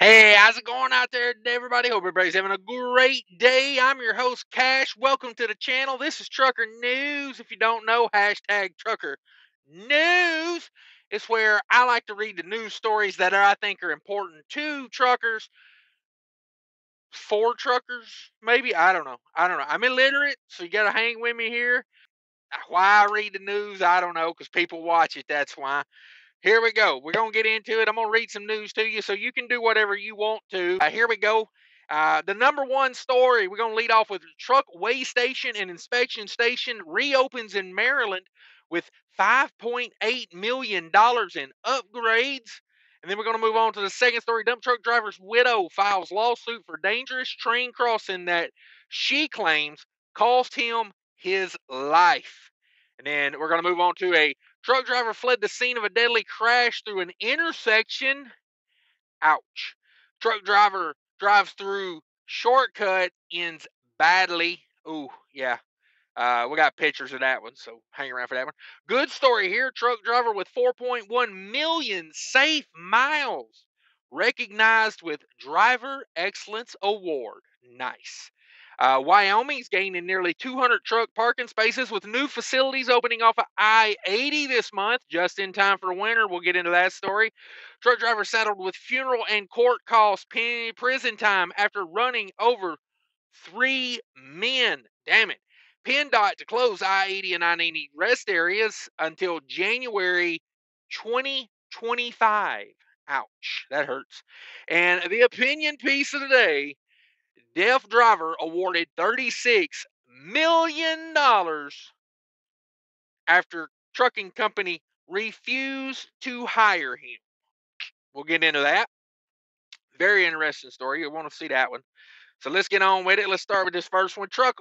Hey, how's it going out there, everybody? Hope everybody's having a great day. I'm your host, Cash. Welcome to the channel. This is Trucker News. If you don't know, hashtag Trucker News. It's where I like to read the news stories that I think are important to truckers, for truckers, maybe. I don't know. I'm illiterate, so you got to hang with me here. Why I read the news, I don't know, because people watch it. That's why. Here we go. We're going to get into it. I'm going to read some news to you so you can do whatever you want to. Here we go. The number one story, we're going to lead off with truck weigh station and inspection station reopens in Maryland with $5.8 million in upgrades. And then we're going to move on to the second story. Dump truck driver's widow files lawsuit for dangerous train crossing that she claims cost him his life. And then we're going to move on to a truck driver fled the scene of a deadly crash through an intersection. Ouch. Truck driver drives through shortcut, ends badly. Ooh, yeah. We got pictures of that one, so hang around for that one. Good story here. Truck driver with 4.1 million safe miles recognized with Driver Excellence Award. Nice. Wyoming's gaining nearly 200 truck parking spaces with new facilities opening off of I-80 this month, just in time for winter. We'll get into that story. Truck driver saddled with funeral and court costs, prison time after running over 3 men. Damn it. PennDOT to close I-80 and I-90 rest areas until January 2025. Ouch, that hurts. And the opinion piece of the day, deaf driver awarded $36 million after trucking company refused to hire him. We'll get into that. Very interesting story. You want to see that one. So let's get on with it. Let's start with this first one. Truck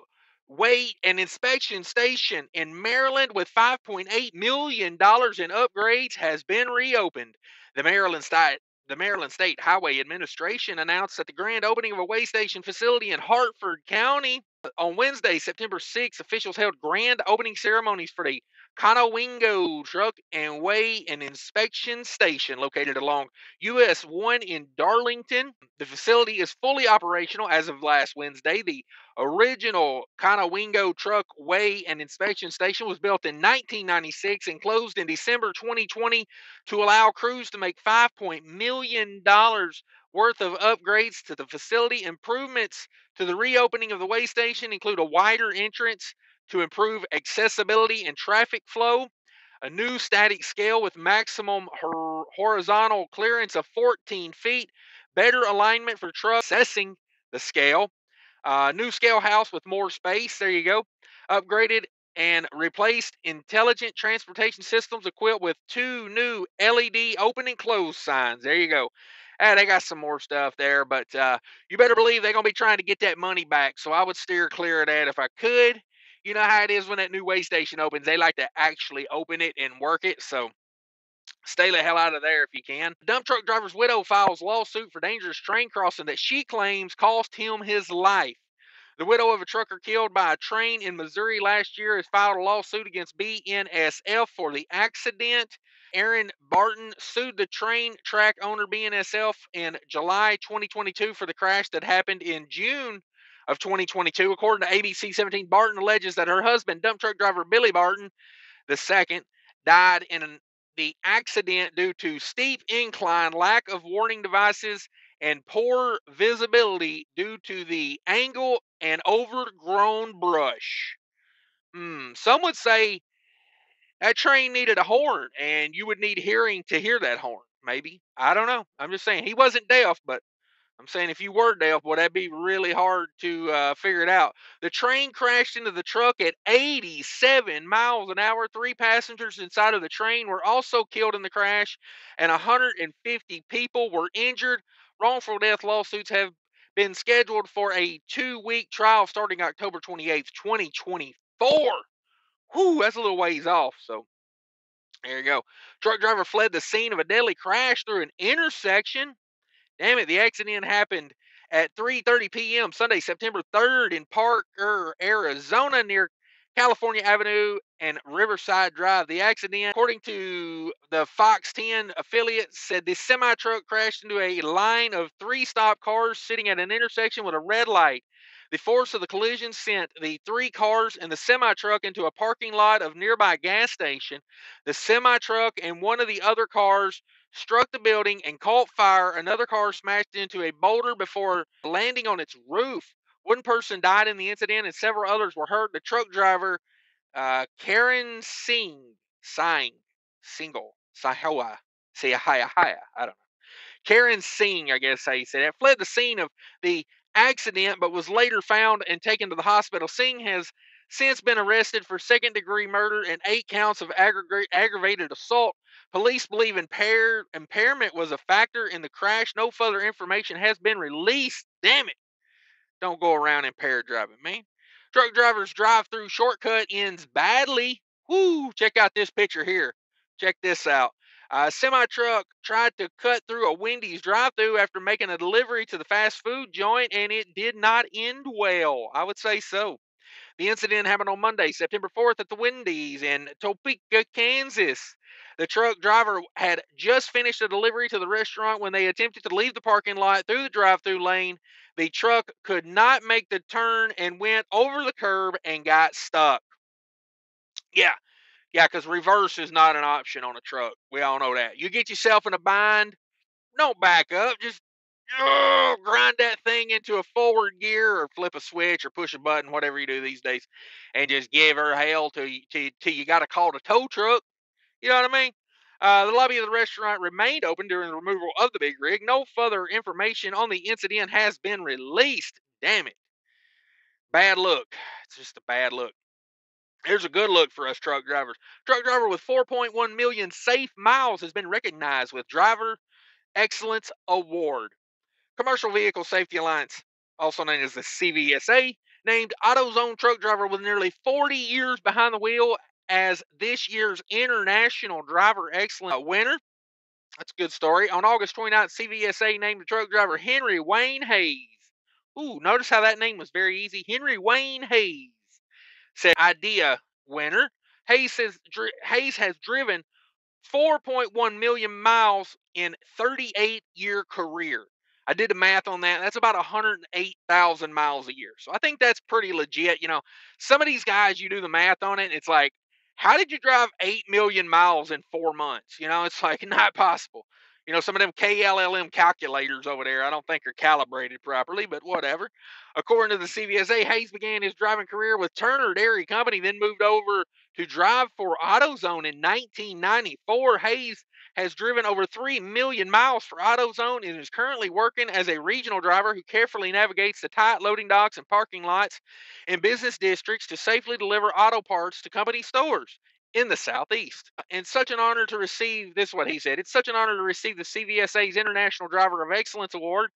weigh and inspection station in Maryland with $5.8 million in upgrades has been reopened. The Maryland State Highway Administration announced that the grand opening of a weigh station facility in Hartford County on Wednesday, September 6th. Officials held grand opening ceremonies for the Conowingo Truck and Weigh and Inspection Station located along US 1 in Darlington. The facility is fully operational as of last Wednesday. The original Conowingo Truck Weigh and Inspection Station was built in 1996 and closed in December 2020 to allow crews to make $5 million worth of upgrades to the facility. Improvements to the reopening of the weigh station include a wider entrance to improve accessibility and traffic flow, a new static scale with maximum horizontal clearance of 14 feet, better alignment for trucks accessing the scale, new scale house with more space. There you go. Upgraded and replaced intelligent transportation systems equipped with 2 new LED open and close signs. There you go. They got some more stuff there, but you better believe they're going to be trying to get that money back. So I would steer clear of that if I could. You know how it is when that new weigh station opens. They like to actually open it and work it. So stay the hell out of there if you can. Dump truck driver's widow files lawsuit for dangerous train crossing that she claims cost him his life. The widow of a trucker killed by a train in Missouri last year has filed a lawsuit against BNSF for the accident. Aaron Barton sued the train track owner BNSF in July 2022 for the crash that happened in June of 2022. According to ABC 17, Barton alleges that her husband, dump truck driver Billy Barton II, died in the accident due to steep incline, lack of warning devices, and poor visibility due to the angle and overgrown brush. Some would say that train needed a horn, and you would need hearing to hear that horn. Maybe. I don't know. I'm just saying. He wasn't deaf, but I'm saying if you were deaf, boy, that'd be really hard to figure it out. The train crashed into the truck at 87 miles an hour. 3 passengers inside of the train were also killed in the crash, and 150 people were injured. Wrongful death lawsuits have been scheduled for a 2-week trial starting October 28th, 2024. Whew, that's a little ways off, so there you go. Truck driver fled the scene of a deadly crash through an intersection. Damn it, the accident happened at 3:30 p.m. Sunday, September 3rd in Parker, Arizona, near California Avenue and Riverside Drive. The accident, according to the Fox 10 affiliate, said the semi truck crashed into a line of 3 stopped cars sitting at an intersection with a red light. The force of the collision sent the 3 cars and the semi truck into a parking lot of nearby gas station. The semi truck and one of the other cars struck the building and caught fire. Another car smashed into a boulder before landing on its roof. One person died in the incident and several others were hurt. The truck driver, Karen Sahawa, I don't know. Karen Singh, I guess how you say that, fled the scene of the accident but was later found and taken to the hospital. Singh has since been arrested for second-degree murder and 8 counts of aggravated assault. Police believe impairment was a factor in the crash. No further information has been released. Damn it. Don't go around impaired driving, man. Truck drivers drive-through shortcut ends badly. Woo! Check out this picture here. Check this out. A semi-truck tried to cut through a Wendy's drive-through after making a delivery to the fast food joint, and it did not end well. I would say so. The incident happened on Monday, September 4th at the Wendy's in Topeka, Kansas. The truck driver had just finished a delivery to the restaurant when they attempted to leave the parking lot through the drive-through lane. The truck could not make the turn and went over the curb and got stuck. Yeah, because reverse is not an option on a truck. We all know that. You get yourself in a bind, don't back up. Just grind that thing into a forward gear or flip a switch or push a button, whatever you do these days, and just give her hell till you got to call the tow truck. You know what I mean? The lobby of the restaurant remained open during the removal of the big rig. No further information on the incident has been released. Damn it. Bad look. It's just a bad look. Here's a good look for us truck drivers. Truck driver with 4.1 million safe miles has been recognized with Driver Excellence Award. Commercial Vehicle Safety Alliance, also known as the CVSA, named AutoZone truck driver with nearly 40 years behind the wheel as this year's International Driver Excellence winner. That's a good story. On August 29th, CVSA named the truck driver Henry Wayne Hayes. Ooh, notice how that name was very easy. Henry Wayne Hayes. Said idea winner. Hayes has driven 4.1 million miles in 38-year career. I did the math on that. That's about 108,000 miles a year. So I think that's pretty legit. You know, some of these guys, you do the math on it, and it's like, how did you drive 8 million miles in 4 months? You know, it's like not possible. You know, some of them KLLM calculators over there, I don't think are calibrated properly, but whatever. According to the CVSA, Hayes began his driving career with Turner Dairy Company, then moved over to drive for AutoZone in 1994. Hayes has driven over 3 million miles for AutoZone and is currently working as a regional driver who carefully navigates the tight loading docks and parking lots in business districts to safely deliver auto parts to company stores in the Southeast. And such an honor to receive, this is what he said, it's such an honor to receive the CVSA's International Driver of Excellence Award.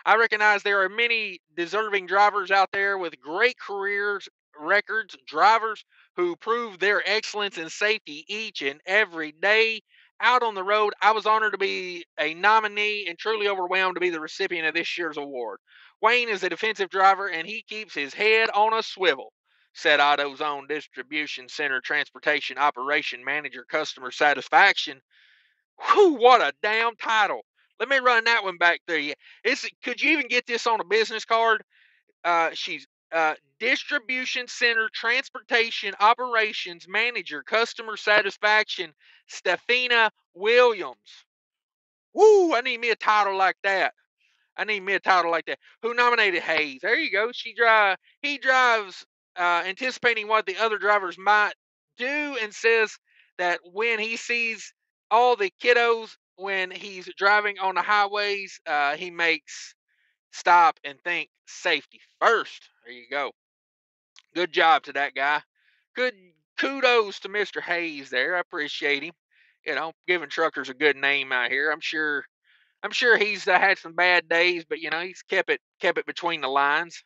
I recognize there are many deserving drivers out there with great careers, records, drivers who prove their excellence and safety each and every day out on the road. I was honored to be a nominee and truly overwhelmed to be the recipient of this year's award. Wayne is a defensive driver and he keeps his head on a swivel, said AutoZone Distribution Center Transportation Operation Manager Customer Satisfaction. Whew, what a damn title. Let me run that one back to you. Could you even get this on a business card? She's Distribution Center Transportation Operations Manager Customer Satisfaction, Stefina Williams. Woo, I need me a title like that. Who nominated Hayes? There you go. He drives anticipating what the other drivers might do and says that when he sees all the kiddos when he's driving on the highways, he makes stop and think safety first. There you go. Good job to that guy. Good kudos to Mr. Hayes there. I appreciate him. You know, giving truckers a good name out here. I'm sure he's had some bad days, but you know he's kept it between the lines.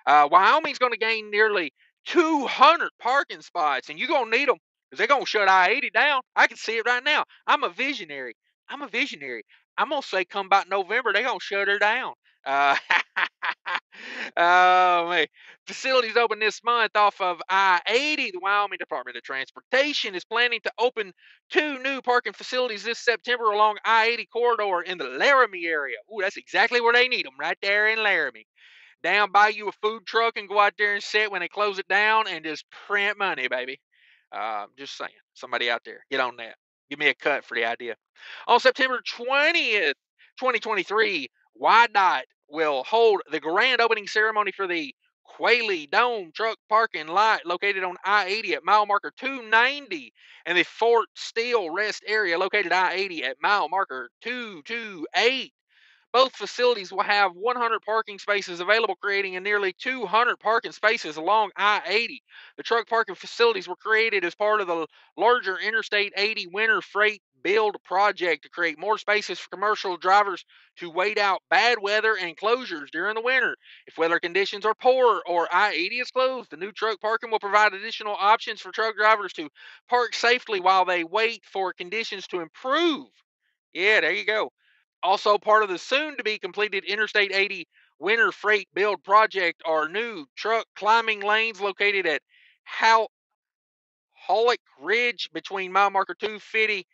Wyoming's going to gain nearly 200 parking spots, and you're going to need them because they're going to shut I-80 down. I can see it right now. I'm a visionary. I'm going to say come about November, they're going to shut her down. Uh, Oh, man. Facilities open this month off of I-80. The Wyoming Department of Transportation is planning to open 2 new parking facilities this September along I-80 corridor in the Laramie area. Ooh, that's exactly where they need them, right there in Laramie. Down, buy you a food truck and go out there and sit when they close it down and just print money, baby. Just saying. Somebody out there, get on that. Give me a cut for the idea. On September 20th, 2023, YDOT will hold the grand opening ceremony for the Quayle Dome truck parking lot located on I-80 at mile marker 290 and the Fort Steele rest area located I-80 at mile marker 228. Both facilities will have 100 parking spaces available, creating a nearly 200 parking spaces along I-80. The truck parking facilities were created as part of the larger Interstate 80 winter freight build project to create more spaces for commercial drivers to wait out bad weather and closures during the winter. If weather conditions are poor or I-80 is closed, the new truck parking will provide additional options for truck drivers to park safely while they wait for conditions to improve. Yeah, there you go. Also, part of the soon to be completed Interstate 80 winter freight build project are new truck climbing lanes located at Hollick Ridge between mile marker 250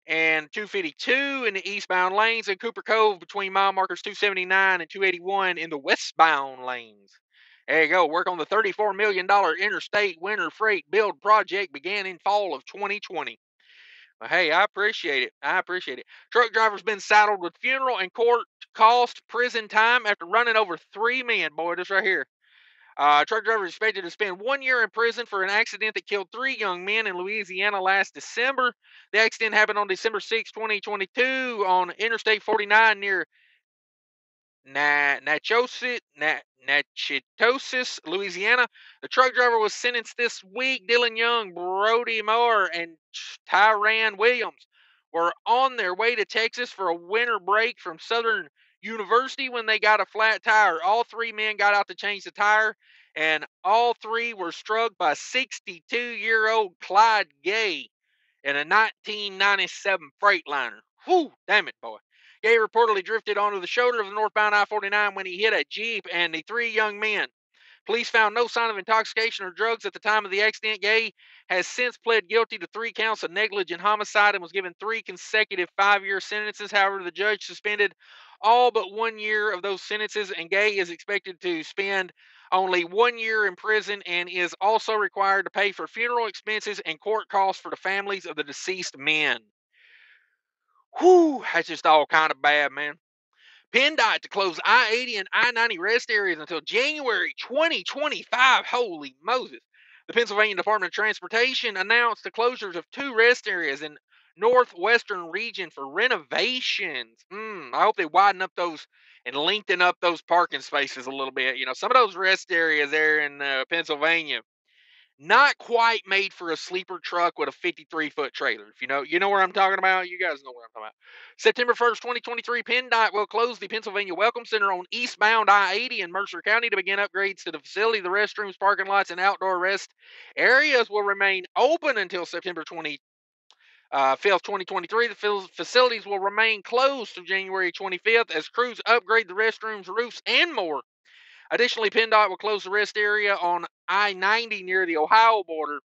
and 252 in the eastbound lanes, and Cooper Cove between mile markers 279 and 281 in the westbound lanes. There you go. Work on the $34 million Interstate Winter Freight Build project began in fall of 2020. Well, hey, I appreciate it. I appreciate it. Truck driver's been saddled with funeral and court cost prison time after running over 3 men. Boy, this right here. Truck driver is expected to spend 1 year in prison for an accident that killed 3 young men in Louisiana last December. The accident happened on December 6, 2022 on Interstate 49 near Natchitoches, Louisiana. The truck driver was sentenced this week. Dylan Young, Brody Moore, and Tyran Williams were on their way to Texas for a winter break from Southern University when they got a flat tire. All 3 men got out to change the tire, and all 3 were struck by 62-year-old Clyde Gay in a 1997 Freightliner. Whew, damn it, boy. Gay reportedly drifted onto the shoulder of the northbound I-49 when he hit a Jeep and the 3 young men. Police found no sign of intoxication or drugs at the time of the accident. Gay has since pled guilty to 3 counts of negligent homicide and was given 3 consecutive 5-year sentences. However, the judge suspended all but 1 year of those sentences, and Gay is expected to spend only 1 year in prison and is also required to pay for funeral expenses and court costs for the families of the deceased men. Whew, that's just all kind of bad, man. PennDOT to close I-80 and I-90 rest areas until January 2025. Holy Moses. The Pennsylvania Department of Transportation announced the closures of 2 rest areas in northwestern region for renovations. I hope they widen up those and lengthen up those parking spaces a little bit. You know, some of those rest areas there in Pennsylvania, not quite made for a sleeper truck with a 53-foot trailer. If you know where I'm talking about. You guys know where I'm talking about. September 1st, 2023, PennDOT will close the Pennsylvania Welcome Center on eastbound I-80 in Mercer County to begin upgrades to the facility. The restrooms, parking lots, and outdoor rest areas will remain open until September 5th, 2023. The facilities will remain closed through January 25th as crews upgrade the restrooms, roofs, and more. Additionally, PennDOT will close the rest area on I-90 near the Ohio border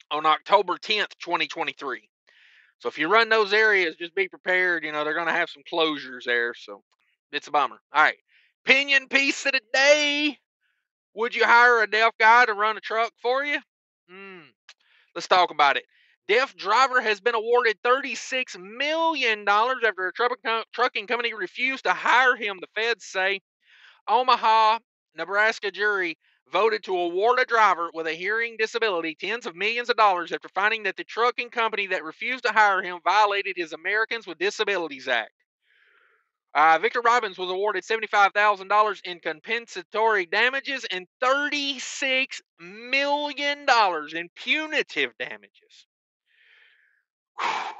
on October 10th, 2023. So if you run those areas, just be prepared. You know, they're going to have some closures there. So it's a bummer. All right. Opinion piece of the day. Would you hire a deaf guy to run a truck for you? Let's talk about it. Deaf driver has been awarded $36 million after a trucking company refused to hire him, the feds say. Omaha, Nebraska jury voted to award a driver with a hearing disability tens of millions of dollars after finding that the trucking company that refused to hire him violated his Americans with Disabilities Act. Victor Robbins was awarded $75,000 in compensatory damages and $36 million in punitive damages. I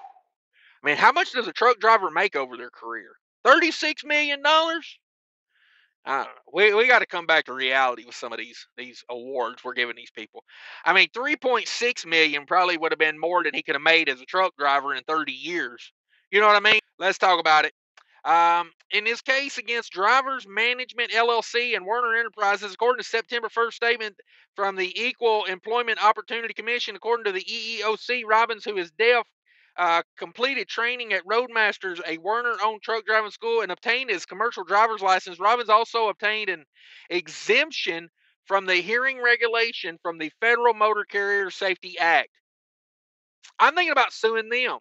mean, how much does a truck driver make over their career? $36 million? I don't know. We got to come back to reality with some of these awards we're giving these people. I mean, 3.6 million probably would have been more than he could have made as a truck driver in 30 years. You know what I mean? Let's talk about it. In this case against Drivers Management LLC and Werner Enterprises, according to September 1st statement from the Equal Employment Opportunity Commission, according to the EEOC, Robbins, who is deaf, completed training at Roadmasters, a Werner-owned truck driving school, and obtained his commercial driver's license. Robbins also obtained an exemption from the hearing regulation from the Federal Motor Carrier Safety Act. I'm thinking about suing them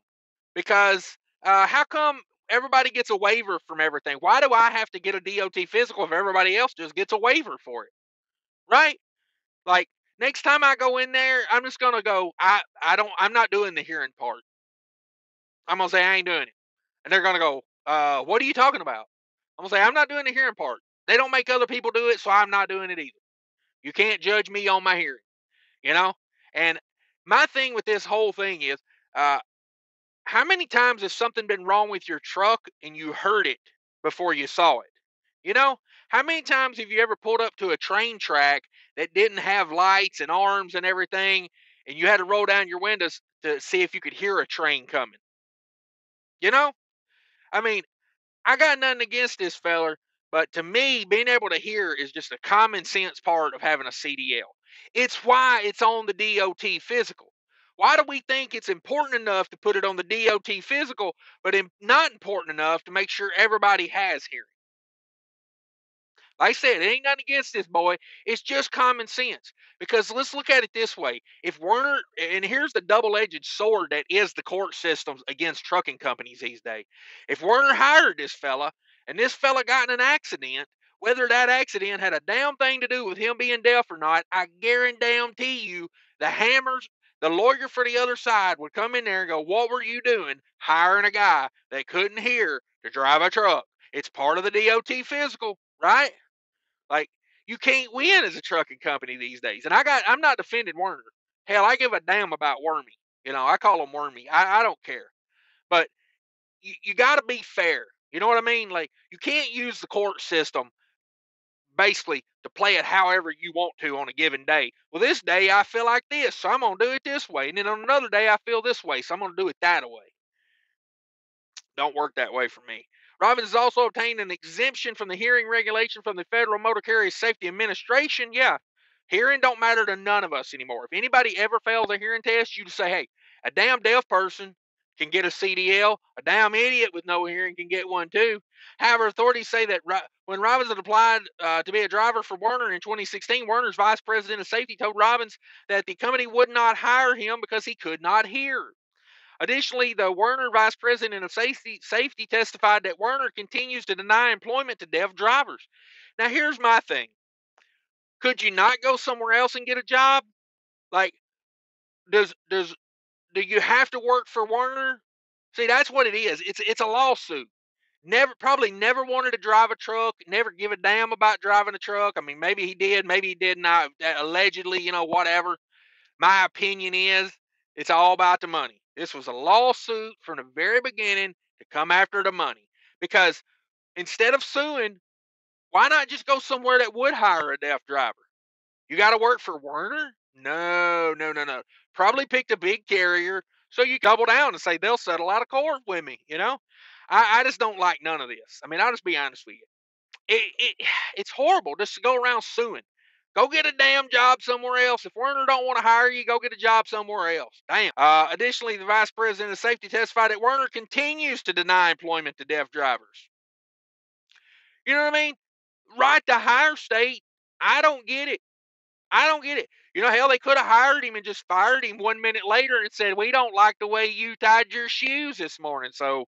because how come everybody gets a waiver from everything? Why do I have to get a DOT physical if everybody else just gets a waiver for it? Right? Like next time I go in there, I'm just gonna go. I'm not doing the hearing part. I'm gonna say I ain't doing it, and they're gonna go. What are you talking about? I'm gonna say I'm not doing the hearing part. They don't make other people do it, so I'm not doing it either. You can't judge me on my hearing, you know. And my thing with this whole thing is, uh, how many times has something been wrong with your truck and you heard it before you saw it? You know, how many times have you ever pulled up to a train track that didn't have lights and arms and everything, and you had to roll down your windows to see if you could hear a train coming? You know, I mean, I got nothing against this feller, but to me, being able to hear is just a common sense part of having a CDL. It's why it's on the DOT physical. Why do we think it's important enough to put it on the DOT physical, but not important enough to make sure everybody has hearing? Like I said, it ain't nothing against this boy. It's just common sense. Because let's look at it this way. If Werner, and here's the double-edged sword that is the court systems against trucking companies these days. If Werner hired this fella, and this fella got in an accident, whether that accident had a damn thing to do with him being deaf or not, I guarantee you the hammers, the lawyer for the other side would come in there and go, what were you doing hiring a guy that couldn't hear to drive a truck? It's part of the DOT physical, right? Like you can't win as a trucking company these days. And I'm not defending Werner. Hell, I give a damn about Wormy. You know, I call him Wormy. I don't care. But you got to be fair. You know what I mean? Like you can't use the court system basically to play it however you want to on a given day. Well, this day I feel like this, so I'm gonna do it this way. And then on another day I feel this way, so I'm gonna do it that way. Don't work that way for me. Robbins has also obtained an exemption from the hearing regulation from the Federal Motor Carrier Safety Administration. Yeah, hearing don't matter to none of us anymore. If anybody ever fails a hearing test, you just say, hey, a damn deaf person can get a CDL. A damn idiot with no hearing can get one too. However, authorities say that when Robbins had applied to be a driver for Werner in 2016, Werner's vice president of safety told Robbins that the company would not hire him because he could not hear. Additionally, the Werner vice president of safety testified that Werner continues to deny employment to deaf drivers. Now, here's my thing. Could you not go somewhere else and get a job? Like, do you have to work for Werner? See, that's what it is. It's a lawsuit. Probably never wanted to drive a truck. Never give a damn about driving a truck. I mean, maybe he did, maybe he didn't. Allegedly, whatever. My opinion is it's all about the money. This was a lawsuit from the very beginning to come after the money. Because instead of suing, why not just go somewhere that would hire a deaf driver? You got to work for Werner? No, no, no, no. Probably picked a big carrier so you double down and say they'll settle out of court with me, I just don't like none of this. I mean, I'll just be honest with you. It's horrible just to go around suing. Go get a damn job somewhere else. If Werner don't want to hire you, go get a job somewhere else. Damn. Additionally, the vice president of safety testified that Werner continues to deny employment to deaf drivers. You know what I mean? Right to hire state. I don't get it. I don't get it. Hell, they could have hired him and just fired him 1 minute later and said, we don't like the way you tied your shoes this morning. So,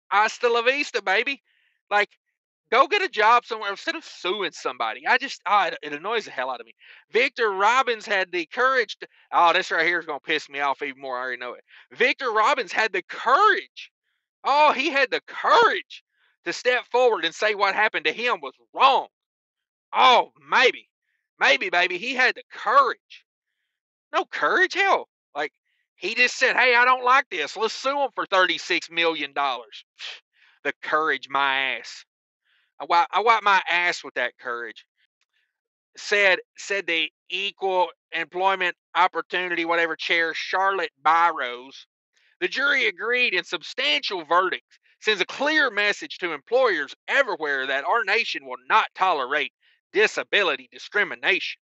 hasta la vista, baby. Like, go get a job somewhere instead of suing somebody. It annoys the hell out of me. Victor Robbins had the courage to, this right here is going to piss me off even more. I already know it. Victor Robbins had the courage. Oh, he had the courage to step forward and say what happened to him was wrong. Oh, maybe, baby, he had the courage. No courage, hell. Like, he just said, hey, I don't like this. Let's sue him for $36 million. The courage, my ass. I wipe my ass with that courage. Said the Equal Employment Opportunity, whatever chair, Charlotte Byros. The jury agreed in substantial verdicts, sends a clear message to employers everywhere that our nation will not tolerate disability discrimination.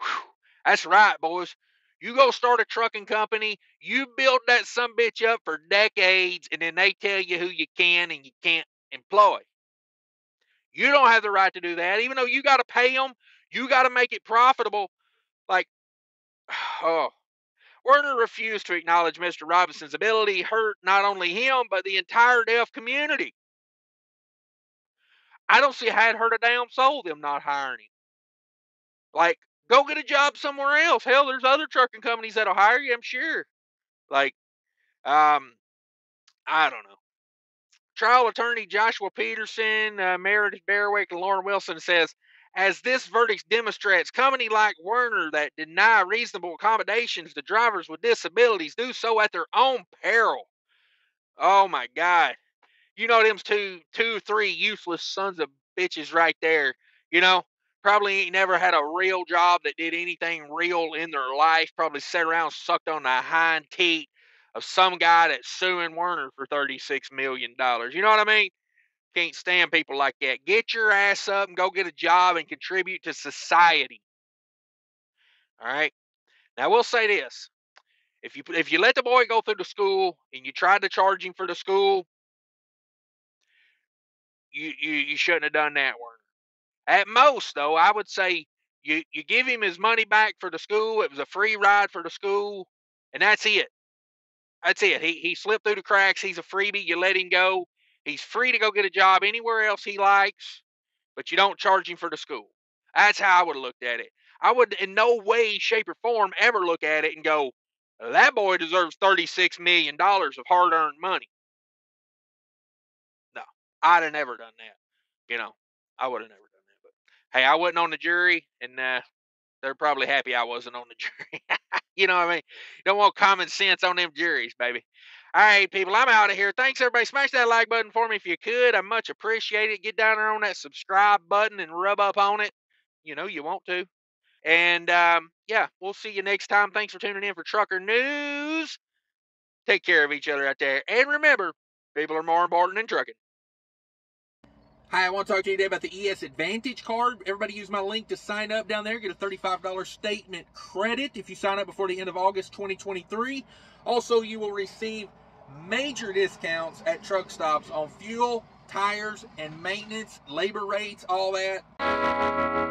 Whew. That's right, boys. You go start a trucking company, you build that sumbitch up for decades, and then they tell you who you can and you can't employ. You don't have the right to do that. Even though you got to pay them, you got to make it profitable. Like, oh, Werner refused to acknowledge Mr. Robinson's ability hurt not only him, but the entire deaf community. I don't see how it hurt a damn soul, them not hiring him. Like, go get a job somewhere else. Hell, there's other trucking companies that'll hire you, I'm sure. Like, I don't know. Trial attorney Joshua Peterson, Meredith Berwick, and Lauren Wilson says, as this verdict demonstrates, companies like Werner that deny reasonable accommodations to drivers with disabilities do so at their own peril. Oh my God. You know them two, three useless sons of bitches right there. You know, probably ain't never had a real job that did anything real in their life. Probably sat around sucked on the hind teat of some guy that's suing Werner for $36 million. You know what I mean? Can't stand people like that. Get your ass up and go get a job and contribute to society. All right. Now we'll say this: if you let the boy go through the school and you tried to charge him for the school, you shouldn't have done that, Werner. At most, though, I would say you give him his money back for the school. It was a free ride for the school, and that's it. That's it. He slipped through the cracks. He's a freebie. You let him go. He's free to go get a job anywhere else he likes, but you don't charge him for the school. That's how I would have looked at it. I would in no way, shape, or form ever look at it and go, that boy deserves $36 million of hard-earned money. No, I'd have never done that. You know, I would have never done that. But hey, I wasn't on the jury, and they're probably happy I wasn't on the jury. You know what I mean? You don't want common sense on them juries, baby. All right, people, I'm out of here. Thanks, everybody. Smash that like button for me if you could. I much appreciate it. Get down there on that subscribe button and rub up on it. You know you want to. And, yeah, we'll see you next time. Thanks for tuning in for Trucker News. Take care of each other out there. And remember, people are more important than trucking. Hi, I want to talk to you today about the ES Advantage card. Everybody use my link to sign up down there. Get a $35 statement credit if you sign up before the end of August 2023. Also, you will receive major discounts at truck stops on fuel, tires, and maintenance, labor rates, all that.